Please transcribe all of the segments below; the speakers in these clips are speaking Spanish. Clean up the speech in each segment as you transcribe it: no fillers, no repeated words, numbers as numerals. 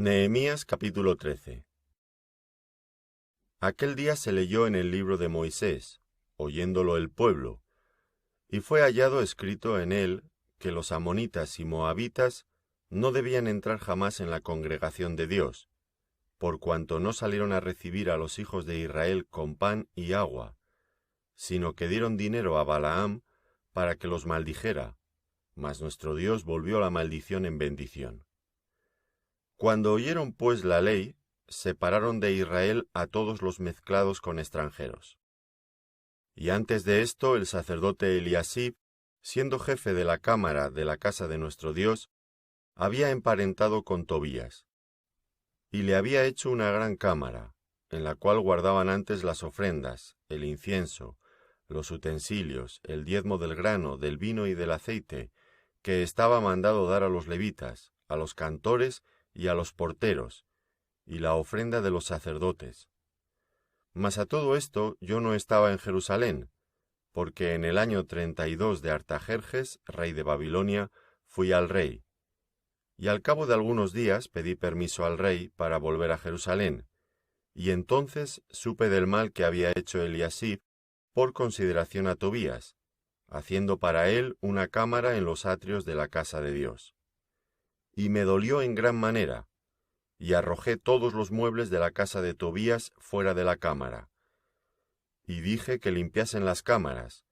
Nehemías capítulo 13. Aquel día se leyó en el libro de Moisés, oyéndolo el pueblo, y fue hallado escrito en él que los amonitas y moabitas no debían entrar jamás en la congregación de Dios, por cuanto no salieron a recibir a los hijos de Israel con pan y agua, sino que dieron dinero a Balaam para que los maldijera, mas nuestro Dios volvió la maldición en bendición. Cuando oyeron pues la ley, separaron de Israel a todos los mezclados con extranjeros. Y antes de esto el sacerdote Eliasib, siendo jefe de la cámara de la casa de nuestro Dios, había emparentado con Tobías, y le había hecho una gran cámara, en la cual guardaban antes las ofrendas, el incienso, los utensilios, el diezmo del grano, del vino y del aceite, que estaba mandado dar a los levitas, a los cantores y a los porteros, y la ofrenda de los sacerdotes. Mas a todo esto yo no estaba en Jerusalén, porque en el año 32 de Artajerjes, rey de Babilonia, fui al rey. Y al cabo de algunos días pedí permiso al rey para volver a Jerusalén, y entonces supe del mal que había hecho Eliasib por consideración a Tobías, haciendo para él una cámara en los atrios de la casa de Dios. Y me dolió en gran manera, y arrojé todos los muebles de la casa de Tobías fuera de la cámara. Y dije que limpiasen las cámaras,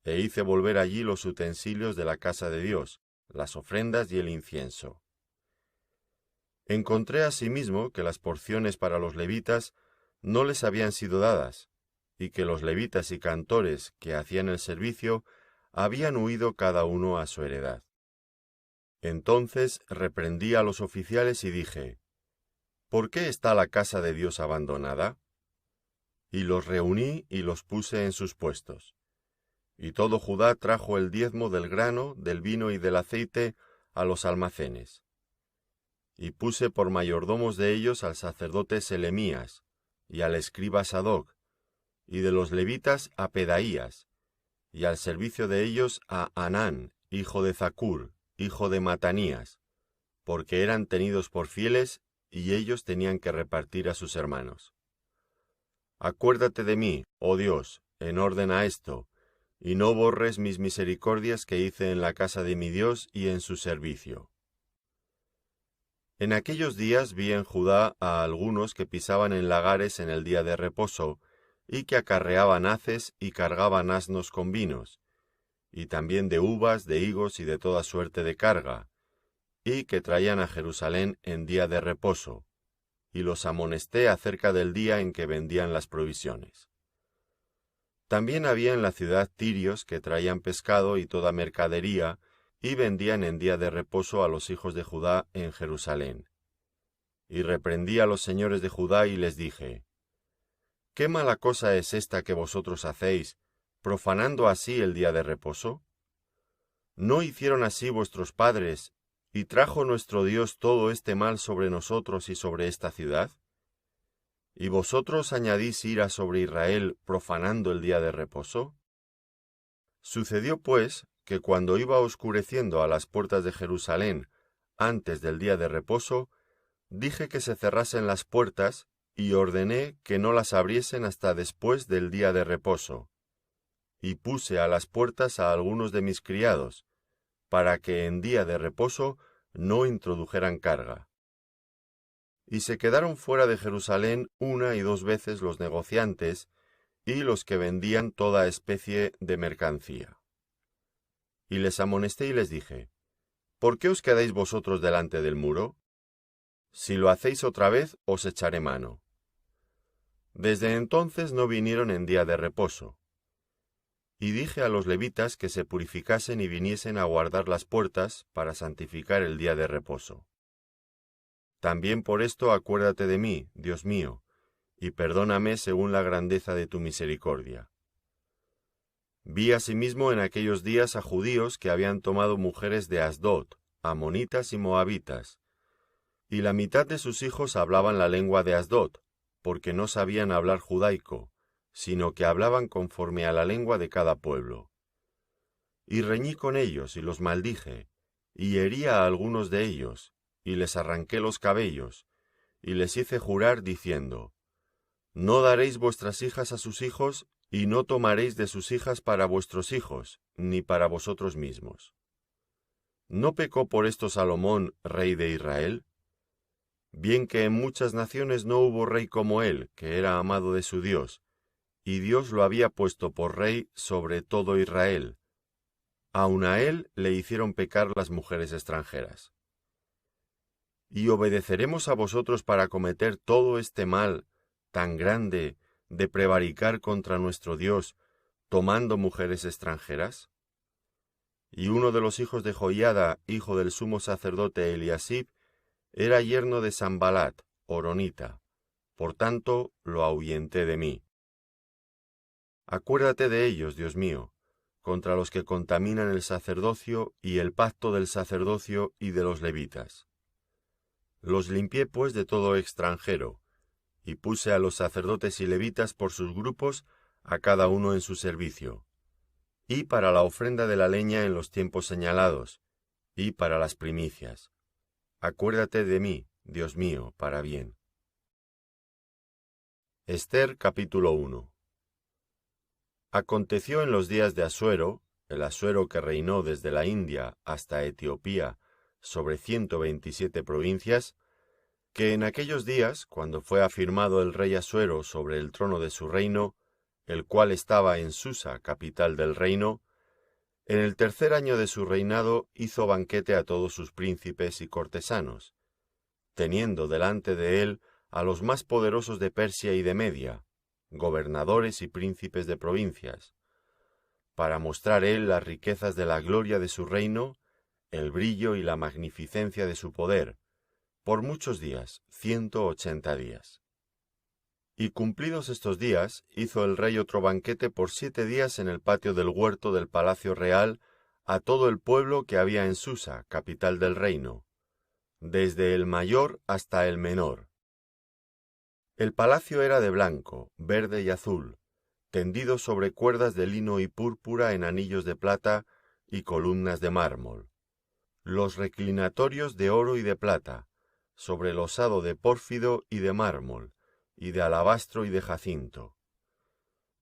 e hice volver allí los utensilios de la casa de Dios, las ofrendas y el incienso. Encontré asimismo que las porciones para los levitas no les habían sido dadas, y que los levitas y cantores que hacían el servicio habían huido cada uno a su heredad. Entonces reprendí a los oficiales y dije: ¿Por qué está la casa de Dios abandonada? Y los reuní y los puse en sus puestos. Y todo Judá trajo el diezmo del grano, del vino y del aceite a los almacenes. Y puse por mayordomos de ellos al sacerdote Selemías, y al escriba Sadoc, y de los levitas a Pedaías, y al servicio de ellos a Hanán, hijo de Zacur, hijo de Matanías, porque eran tenidos por fieles, y ellos tenían que repartir a sus hermanos. Acuérdate de mí, oh Dios, en orden a esto, y no borres mis misericordias que hice en la casa de mi Dios y en su servicio. En aquellos días vi en Judá a algunos que pisaban en lagares en el día de reposo, y que acarreaban haces y cargaban asnos con vinos, y también de uvas, de higos y de toda suerte de carga, y que traían a Jerusalén en día de reposo, y los amonesté acerca del día en que vendían las provisiones. También había en la ciudad tirios que traían pescado y toda mercadería, y vendían en día de reposo a los hijos de Judá en Jerusalén. Y reprendí a los señores de Judá y les dije: ¿Qué mala cosa es esta que vosotros hacéis, profanando así el día de reposo? ¿No hicieron así vuestros padres, y trajo nuestro Dios todo este mal sobre nosotros y sobre esta ciudad? ¿Y vosotros añadís ira sobre Israel, profanando el día de reposo? Sucedió pues que cuando iba oscureciendo a las puertas de Jerusalén, antes del día de reposo, dije que se cerrasen las puertas, y ordené que no las abriesen hasta después del día de reposo. Y puse a las puertas a algunos de mis criados, para que en día de reposo no introdujeran carga. Y se quedaron fuera de Jerusalén 1 y 2 veces los negociantes y los que vendían toda especie de mercancía. Y les amonesté y les dije: ¿Por qué os quedáis vosotros delante del muro? Si lo hacéis otra vez, os echaré mano. Desde entonces no vinieron en día de reposo. Y dije a los levitas que se purificasen y viniesen a guardar las puertas para santificar el día de reposo. También por esto acuérdate de mí, Dios mío, y perdóname según la grandeza de tu misericordia. Vi asimismo en aquellos días a judíos que habían tomado mujeres de Asdod, amonitas y moabitas, y la mitad de sus hijos hablaban la lengua de Asdod, porque no sabían hablar judaico, sino que hablaban conforme a la lengua de cada pueblo. Y reñí con ellos y los maldije, y herí a algunos de ellos, y les arranqué los cabellos, y les hice jurar diciendo: No daréis vuestras hijas a sus hijos, y no tomaréis de sus hijas para vuestros hijos, ni para vosotros mismos. ¿No pecó por esto Salomón, rey de Israel? Bien que en muchas naciones no hubo rey como él, que era amado de su Dios, y Dios lo había puesto por rey sobre todo Israel. Aun a él le hicieron pecar las mujeres extranjeras. ¿Y obedeceremos a vosotros para cometer todo este mal tan grande de prevaricar contra nuestro Dios, tomando mujeres extranjeras? Y uno de los hijos de Joiada, hijo del sumo sacerdote Eliasib, era yerno de Sanbalat, horonita, por tanto lo ahuyenté de mí. Acuérdate de ellos, Dios mío, contra los que contaminan el sacerdocio y el pacto del sacerdocio y de los levitas. Los limpié pues de todo extranjero, y puse a los sacerdotes y levitas por sus grupos, a cada uno en su servicio, y para la ofrenda de la leña en los tiempos señalados, y para las primicias. Acuérdate de mí, Dios mío, para bien. Ester capítulo 1. Aconteció en los días de Asuero, el Asuero que reinó desde la India hasta Etiopía sobre 127 provincias, que en aquellos días, cuando fue afirmado el rey Asuero sobre el trono de su reino, el cual estaba en Susa, capital del reino, en el tercer año de su reinado hizo banquete a todos sus príncipes y cortesanos, teniendo delante de él a los más poderosos de Persia y de Media, gobernadores y príncipes de provincias, para mostrar él las riquezas de la gloria de su reino, el brillo y la magnificencia de su poder, por muchos días, 180 días. Y cumplidos estos días, hizo el rey otro banquete por 7 días en el patio del huerto del palacio real a todo el pueblo que había en Susa, capital del reino, desde el mayor hasta el menor. El palacio era de blanco, verde y azul, tendido sobre cuerdas de lino y púrpura en anillos de plata y columnas de mármol. Los reclinatorios de oro y de plata, sobre losado de pórfido y de mármol, y de alabastro y de jacinto.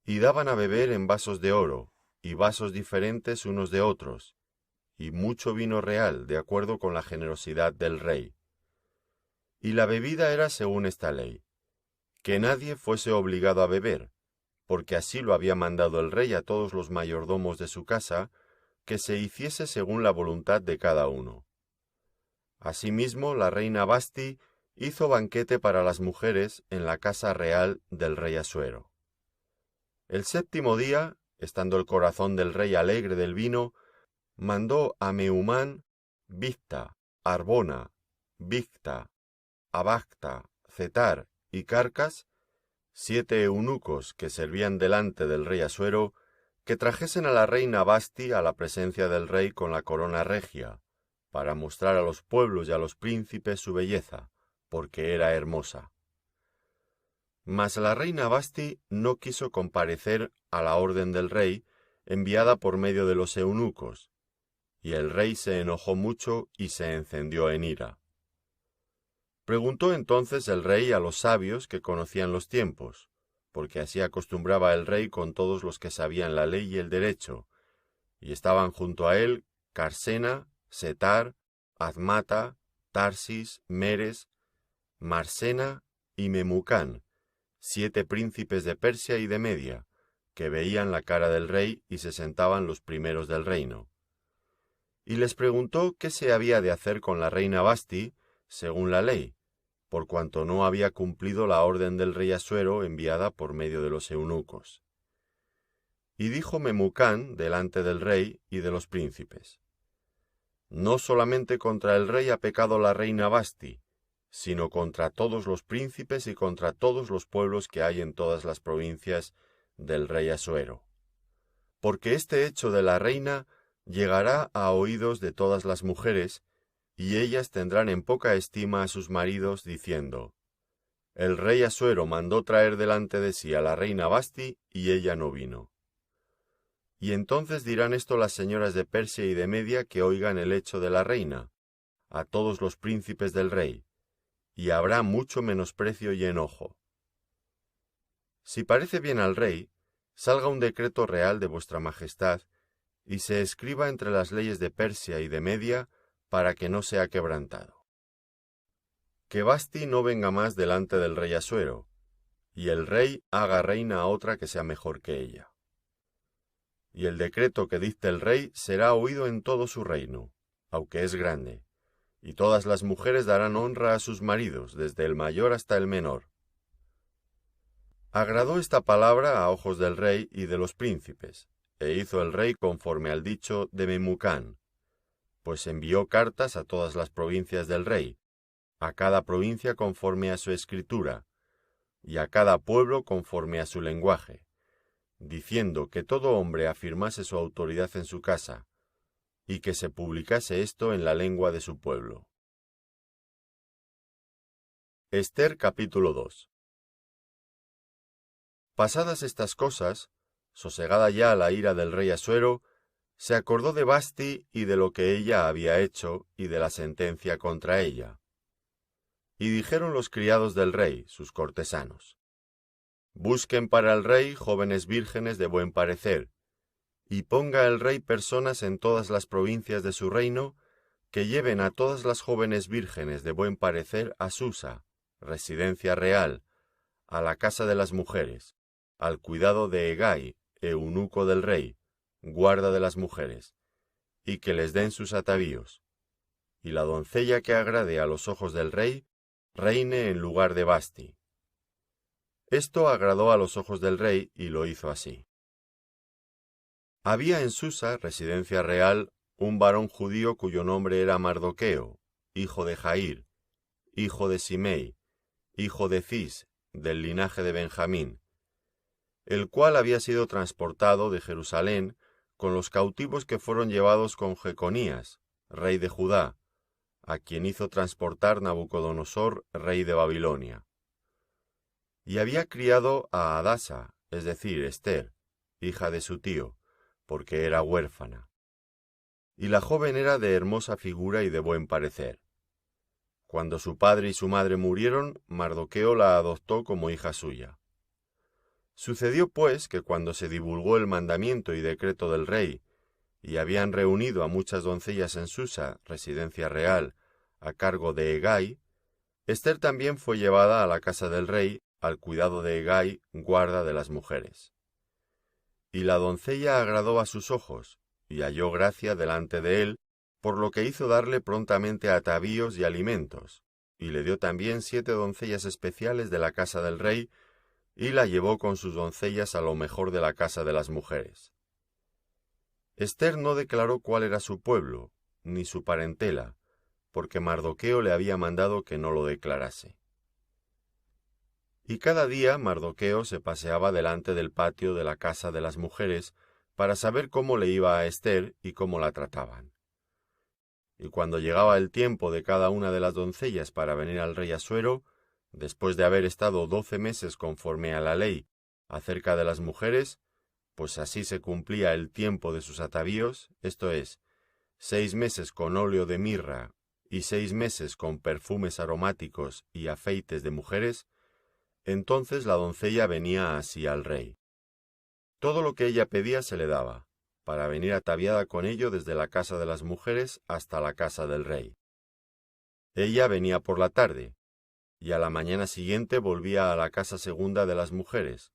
Y daban a beber en vasos de oro, y vasos diferentes unos de otros, y mucho vino real, de acuerdo con la generosidad del rey. Y la bebida era según esta ley: que nadie fuese obligado a beber, porque así lo había mandado el rey a todos los mayordomos de su casa, que se hiciese según la voluntad de cada uno. Asimismo, la reina Vasti hizo banquete para las mujeres en la casa real del rey Asuero. El séptimo día, estando el corazón del rey alegre del vino, mandó a Mehumán, Bigta, Arbona, Bigta, Abagta, Cetar y Carcas, 7 eunucos que servían delante del rey Asuero, que trajesen a la reina Vasti a la presencia del rey con la corona regia, para mostrar a los pueblos y a los príncipes su belleza, porque era hermosa. Mas la reina Vasti no quiso comparecer a la orden del rey, enviada por medio de los eunucos, y el rey se enojó mucho y se encendió en ira. Preguntó entonces el rey a los sabios que conocían los tiempos, porque así acostumbraba el rey con todos los que sabían la ley y el derecho, y estaban junto a él Carsena, Setar, Admata, Tarsis, Meres, Marsena y Memucán, 7 príncipes de Persia y de Media, que veían la cara del rey y se sentaban los primeros del reino. Y les preguntó qué se había de hacer con la reina Vasti, según la ley, por cuanto no había cumplido la orden del rey Asuero enviada por medio de los eunucos. Y dijo Memucán delante del rey y de los príncipes: No solamente contra el rey ha pecado la reina Vasti, sino contra todos los príncipes y contra todos los pueblos que hay en todas las provincias del rey Asuero. Porque este hecho de la reina llegará a oídos de todas las mujeres, y ellas tendrán en poca estima a sus maridos, diciendo: El rey Asuero mandó traer delante de sí a la reina Vasti, y ella no vino. Y entonces dirán esto las señoras de Persia y de Media que oigan el hecho de la reina, a todos los príncipes del rey, y habrá mucho menosprecio y enojo. Si parece bien al rey, salga un decreto real de vuestra majestad, y se escriba entre las leyes de Persia y de Media, para que no sea quebrantado. Que Vasti no venga más delante del rey Asuero, y el rey haga reina a otra que sea mejor que ella. Y el decreto que dicte el rey será oído en todo su reino, aunque es grande, y todas las mujeres darán honra a sus maridos, desde el mayor hasta el menor. Agradó esta palabra a ojos del rey y de los príncipes, e hizo el rey conforme al dicho de Memucán, pues envió cartas a todas las provincias del rey, a cada provincia conforme a su escritura, y a cada pueblo conforme a su lenguaje, diciendo que todo hombre afirmase su autoridad en su casa, y que se publicase esto en la lengua de su pueblo. Ester capítulo 2. Pasadas estas cosas, sosegada ya la ira del rey Asuero, se acordó de Vasti y de lo que ella había hecho y de la sentencia contra ella. Y dijeron los criados del rey, sus cortesanos: Busquen para el rey jóvenes vírgenes de buen parecer, y ponga el rey personas en todas las provincias de su reino, que lleven a todas las jóvenes vírgenes de buen parecer a Susa, residencia real, a la casa de las mujeres, al cuidado de Hegai, eunuco del rey, guarda de las mujeres, y que les den sus atavíos. Y la doncella que agrade a los ojos del rey, reine en lugar de Vasti. Esto agradó a los ojos del rey, y lo hizo así. Había en Susa, residencia real, un varón judío cuyo nombre era Mardoqueo, hijo de Jair, hijo de Simei, hijo de Cis, del linaje de Benjamín, el cual había sido transportado de Jerusalén con los cautivos que fueron llevados con Jeconías, rey de Judá, a quien hizo transportar Nabucodonosor, rey de Babilonia. Y había criado a Hadasa, es decir, Ester, hija de su tío, porque era huérfana. Y la joven era de hermosa figura y de buen parecer. Cuando su padre y su madre murieron, Mardoqueo la adoptó como hija suya. Sucedió pues que cuando se divulgó el mandamiento y decreto del rey, y habían reunido a muchas doncellas en Susa, residencia real, a cargo de Hegai, Ester también fue llevada a la casa del rey, al cuidado de Hegai, guarda de las mujeres. Y la doncella agradó a sus ojos, y halló gracia delante de él, por lo que hizo darle prontamente atavíos y alimentos, y le dio también 7 doncellas especiales de la casa del rey, y la llevó con sus doncellas a lo mejor de la casa de las mujeres. Ester no declaró cuál era su pueblo, ni su parentela, porque Mardoqueo le había mandado que no lo declarase. Y cada día Mardoqueo se paseaba delante del patio de la casa de las mujeres para saber cómo le iba a Ester y cómo la trataban. Y cuando llegaba el tiempo de cada una de las doncellas para venir al rey Asuero, después de haber estado 12 meses conforme a la ley acerca de las mujeres, pues así se cumplía el tiempo de sus atavíos, esto es, 6 meses con óleo de mirra y 6 meses con perfumes aromáticos y afeites de mujeres, entonces la doncella venía así al rey. Todo lo que ella pedía se le daba, para venir ataviada con ello desde la casa de las mujeres hasta la casa del rey. Ella venía por la tarde, y a la mañana siguiente volvía a la casa segunda de las mujeres,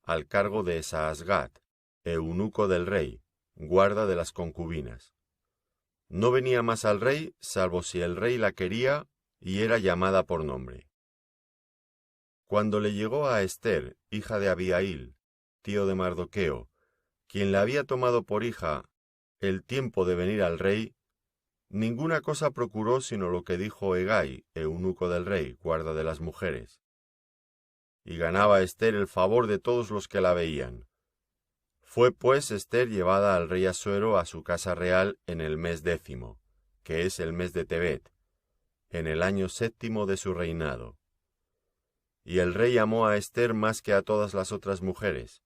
al cargo de Saasgat, eunuco del rey, guarda de las concubinas. No venía más al rey, salvo si el rey la quería y era llamada por nombre. Cuando le llegó a Ester, hija de Abihail, tío de Mardoqueo, quien la había tomado por hija, el tiempo de venir al rey, ninguna cosa procuró sino lo que dijo Hegai, eunuco del rey, guarda de las mujeres. Y ganaba Ester el favor de todos los que la veían. Fue pues Ester llevada al rey Asuero a su casa real en el mes 10, que es el mes de Tebet, en el año 7 de su reinado. Y el rey amó a Ester más que a todas las otras mujeres,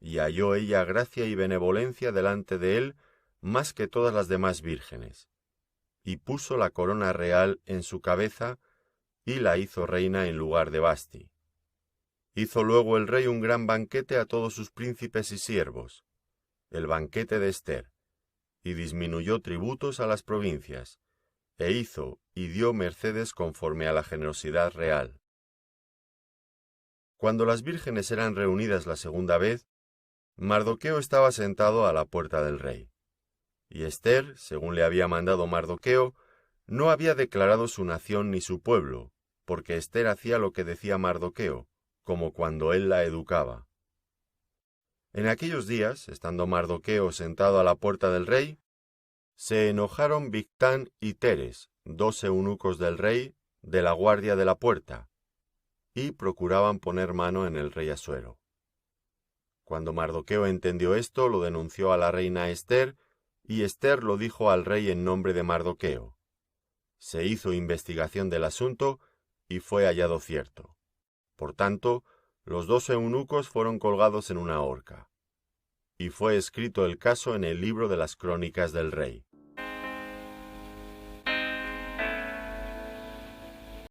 y halló ella gracia y benevolencia delante de él más que todas las demás vírgenes, y puso la corona real en su cabeza, y la hizo reina en lugar de Vasti. Hizo luego el rey un gran banquete a todos sus príncipes y siervos, el banquete de Ester, y disminuyó tributos a las provincias, e hizo y dio mercedes conforme a la generosidad real. Cuando las vírgenes eran reunidas la segunda vez, Mardoqueo estaba sentado a la puerta del rey. Y Ester, según le había mandado Mardoqueo, no había declarado su nación ni su pueblo, porque Ester hacía lo que decía Mardoqueo, como cuando él la educaba. En aquellos días, estando Mardoqueo sentado a la puerta del rey, se enojaron Bigtán y Teres, 2 eunucos del rey, de la guardia de la puerta, y procuraban poner mano en el rey Asuero. Cuando Mardoqueo entendió esto, lo denunció a la reina Ester, y Ester lo dijo al rey en nombre de Mardoqueo. Se hizo investigación del asunto, y fue hallado cierto. Por tanto, los 2 eunucos fueron colgados en una horca. Y fue escrito el caso en el libro de las crónicas del rey.